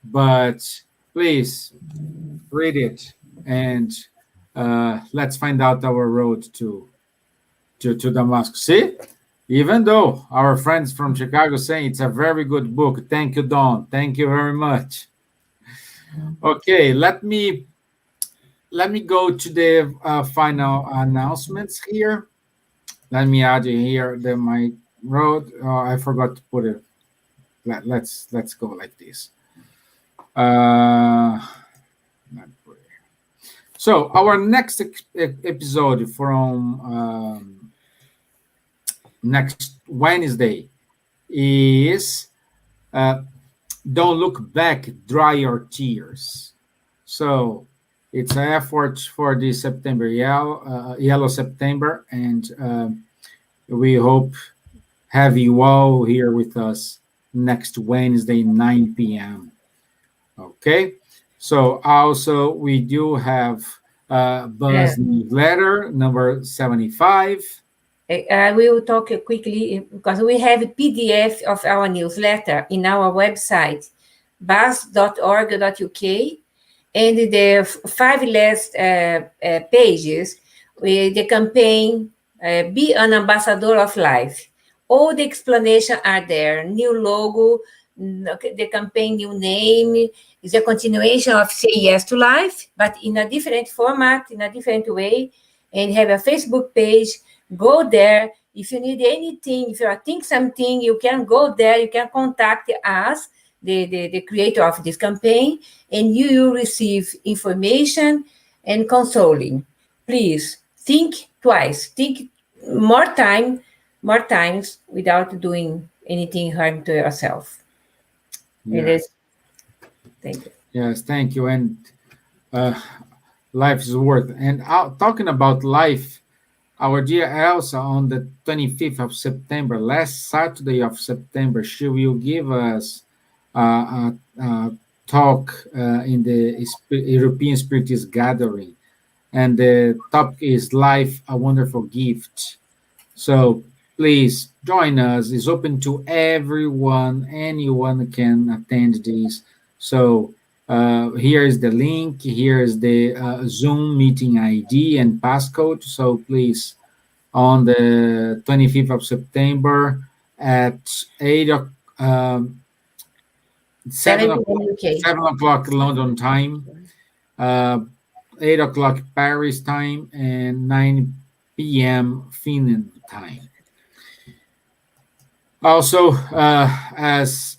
but please read it and let's find out our road to Damascus. See, even though our friends from Chicago saying it's a very good book. Thank you, Don. Thank you very much. Okay, let me go to the final announcements here. Let me add here my road. Oh, I forgot to put it. Let's go like this. So our next episode from next Wednesday is Don't Look Back, Dry Your Tears. So it's an effort for the September Yellow September, and we hope have you all here with us next Wednesday, 9 p.m. Okay, so also we do have Buzz newsletter number 75. I will talk quickly because we have a PDF of our newsletter in our website, buzz.org.uk, and the 5 last pages with the campaign Be an Ambassador of Life. all the explanation are there. New logo, the campaign new name is a continuation of Say Yes to Life, but in a different format, in a different way. And have a Facebook page. Go there. If you need anything, if you think something, you can go there. You can contact us, the creator of this campaign, and you will receive information and consoling. Please think twice. Think more times without doing anything harm to yourself. Yeah. It is. Thank you. Yes, thank you. And life is worth. And talking about life, our dear Elsa, on the 25th of September, last Saturday of September, she will give us a talk in the European Spiritist Gathering. And the topic is Life, a Wonderful Gift. So please join us. It's open to everyone. Anyone can attend this. So here is the link. Here is the Zoom meeting ID and passcode. So please, on the 25th of September at 7 o'clock London time, 8 o'clock Paris time, and 9 p.m. Finland time. Also, as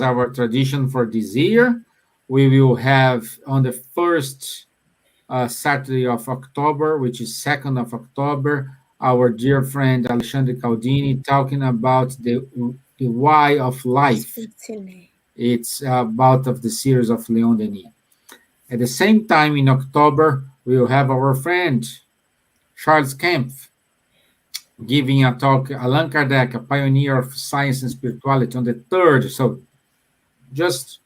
our tradition for this year, we will have on the first Saturday of October, which is 2nd of October, our dear friend Alexandre Caldini talking about the why of life. It's about of the series of Leon Denis. At the same time, in October, we will have our friend Charles Kempf giving a talk, Allan Kardec, a pioneer of science and spirituality, on the 3rd. So just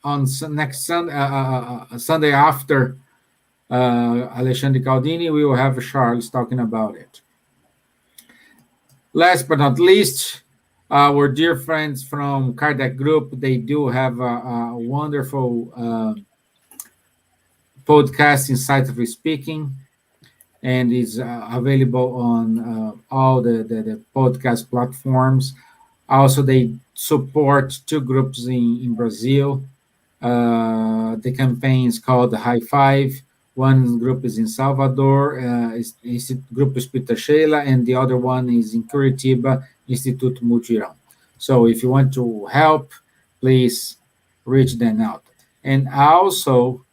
on next Sunday after Alexandre Caldini, we will have Charles talking about it. Last but not least, our dear friends from Kardec Group, they do have a wonderful podcast, Insightfully Speaking, and is available on all the podcast platforms. Also, they support 2 groups in Brazil. The campaign is called the High Five. One group is in Salvador, Grupo Espírita Sheila, and the other one is in Curitiba, Instituto Mutirão. So if you want to help, please reach them out. And also,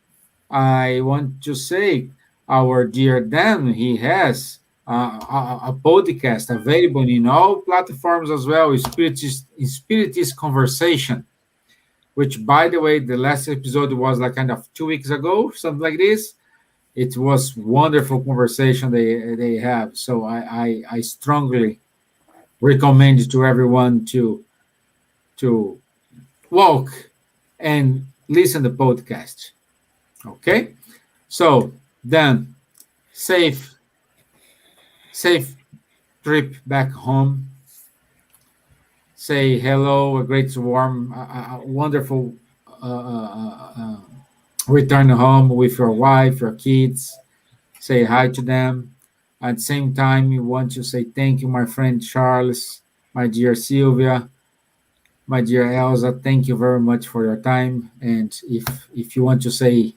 I want to say, our dear Dan, he has a podcast available in all platforms as well, Spiritist Conversation, which, by the way, the last episode was like kind of 2 weeks ago, something like this. It was wonderful conversation they have. So I strongly recommend to everyone to walk and listen to the podcast. Okay? So then, safe trip back home. Say hello, a great warm, wonderful return home with your wife, your kids. Say hi to them. At the same time, you want to say thank you, my friend Charles, my dear Silvia, my dear Elsa. Thank you very much for your time. And if you want to say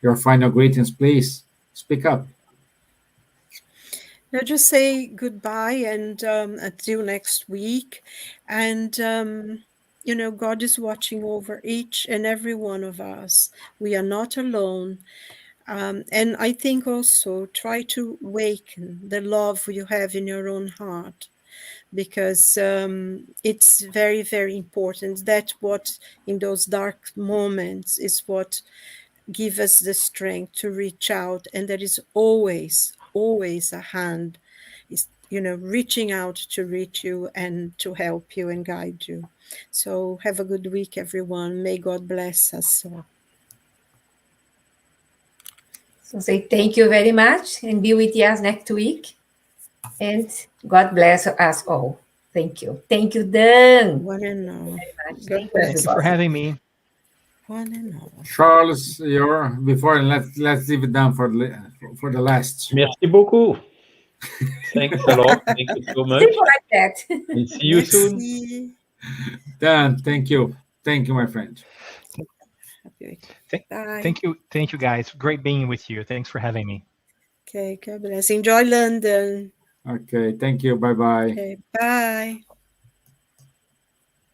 your final greetings, please speak up. Now just say goodbye and until next week. And, God is watching over each and every one of us. We are not alone. And I think also try to awaken the love you have in your own heart, because it's very, very important. That's what, in those dark moments, is what gives us the strength to reach out. And there is always a hand is reaching out to reach you and to help you and guide you. So have a good week, everyone. May God bless us all. So say thank you very much and be with us next week. And God bless us all. Thank you. Thank you, Dan. One and all. Thank you for having me. One and all. Charles, let's leave it down for the last. Merci beaucoup. Thanks a lot. Thank you so much. Simple like that. And see you soon. Merci. Dan, thank you. Thank you, my friend. Okay. Th- Bye. Thank you, guys. Great being with you. Thanks for having me. Okay, God bless. Enjoy London. Okay, thank you. Bye-bye. Okay, bye.